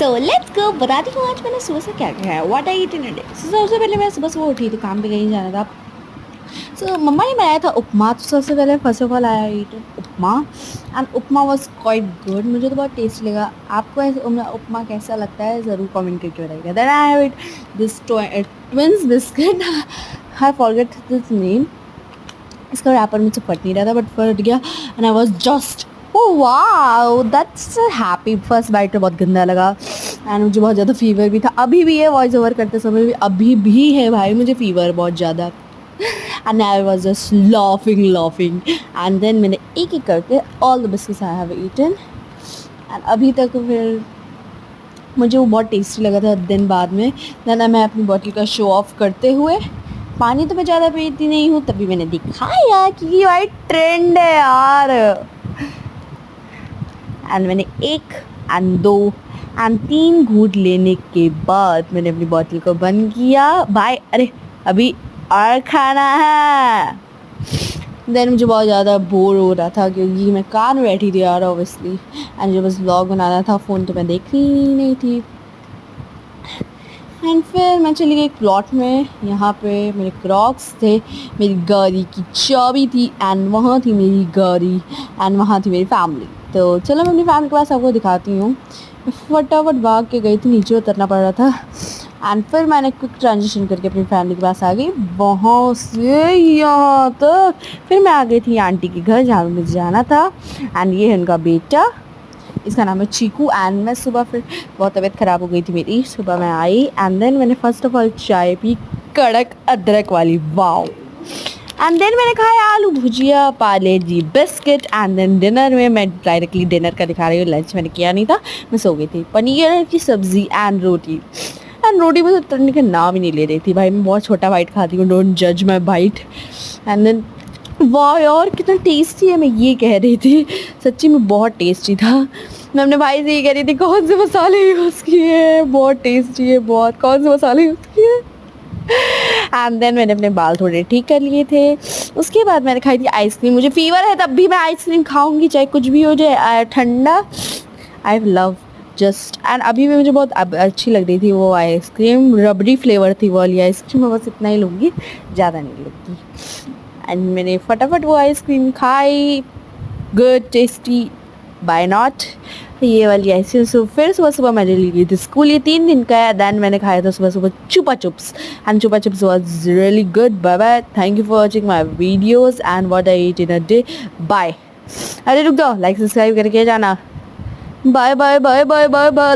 So let's go, बताती हूँ आज मैंने सुबह से क्या किया है, what I eat in a day. सबसे पहले मैं सुबह सुबह उठी थी, काम पे कहीं जाना था। सो मम्मा ने बनाया था उपमा। तो सबसे पहले first of all I eat upma and upma was quite good. मुझे तो बहुत टेस्टी लगा। आपको ऐसे उपमा कैसा लगता है ज़रूर कमेंट करके बताइएगा। Then I have it this twins biscuit, I forget this name. इसका रैपर मुझसे फट नहीं रहा था बट फट गया and I was just oh wow that's happy. First bite में बहुत गंदा लगा एंड मुझे बहुत ज़्यादा फीवर भी था। अभी भी है, वॉइस ओवर करते समय भी अभी भी है भाई, मुझे फीवर बहुत ज़्यादा। And I was just laughing and then मैंने एक एक करके all the biscuits I have eaten and अभी तक फिर मुझे वो बहुत टेस्टी लगा था। दिन बाद में देन मैं अपनी बॉटल का शो ऑफ करते हुए, पानी तो मैं ज़्यादा पीती नहीं हूँ, तभी मैंने दिखाया कि ये भाई ट्रेंड है यार। एंड मैंने एक एंड दो एंड तीन घूंट लेने के बाद मैंने अपनी बॉटल को बंद किया। भाई अरे अभी और खाना है। देन मुझे बहुत ज़्यादा बोर हो रहा था क्योंकि मैं कार में बैठी थी यार ऑब्वियसली, एंड जो बस व्लॉग बनाना था, फ़ोन तो मैं देख ही नहीं थी। एंड फिर मैं चली गई प्लॉट में। यहाँ पे मेरे क्रॉक्स थे, मेरी गाड़ी की चाबी थी एंड वहाँ थी मेरी गाड़ी एंड वहाँ थी मेरी फैमिली। तो चलो मैं अपनी फैमिली के पास आपको दिखाती हूँ। फटाफट भाग के गई थी, नीचे उतरना पड़ रहा था एंड फिर मैंने क्विक ट्रांजिशन करके अपनी फैमिली के पास आ गई। वहाँ से यहाँ तक फिर मैं आ गई थी आंटी के घर जहाँ मुझे जाना था एंड ये है उनका बेटा, इसका नाम है चीकू। एंड मैं सुबह फिर बहुत तबीयत ख़राब हो गई थी मेरी। सुबह मैं आई एंड देन मैंने फर्स्ट ऑफ ऑल चाय पी, कड़क अदरक वाली, वाओ। एंड देन मैंने खाया आलू भुजिया, Parle G biscuit and then dinner में मैं डायरेक्टली डिनर का दिखा रही हूँ, लंच मैंने किया नहीं था, मैं सो गई थी। पनीर की सब्ज़ी एंड रोटी मुझे उतरने का नाम ही नहीं ले रही थी भाई। मैं बहुत छोटा बाइट खाती हूँ, डोंट जज माई बाइट। एंड देन वाह यार कितना टेस्टी है, मैं ये कह रही थी, सच्ची में बहुत टेस्टी था। मैं अपने भाई से ये कह रही थी कौन से मसाले यूज़ किए हैं, बहुत टेस्टी है, बहुत कौन से मसाले यूज़ किए। एंड देन मैंने अपने बाल थोड़े ठीक कर लिए थे। उसके बाद मैंने खाई थी आइसक्रीम। मुझे फीवर है तब भी मैं आइसक्रीम खाऊंगी चाहे कुछ भी हो जाए, ठंडा। आई लव जस्ट एंड अभी भी मुझे बहुत अच्छी लग रही थी वो आइसक्रीम, रबड़ी फ्लेवर थी वो वाली आइसक्रीम। मैं बस इतना ही लूँगी, ज़्यादा नहीं लूँगी। एंड मैंने फटाफट वो आइसक्रीम खाई, गुड टेस्टी बाय नॉट ये वाली आइसक्रीम। सो फिर सुबह सुबह मैं चली गई थी स्कूल, ये 3 दिन का है। दैन मैंने खाया था सुबह सुबह Chupa Chups and Chupa Chups was really good. Bye bye, thank you for watching my videos and what I eat in a day. Bye. अरे रुक जाओ, लाइक सब्सक्राइब करके जाना। Bye bye bye bye bye bye.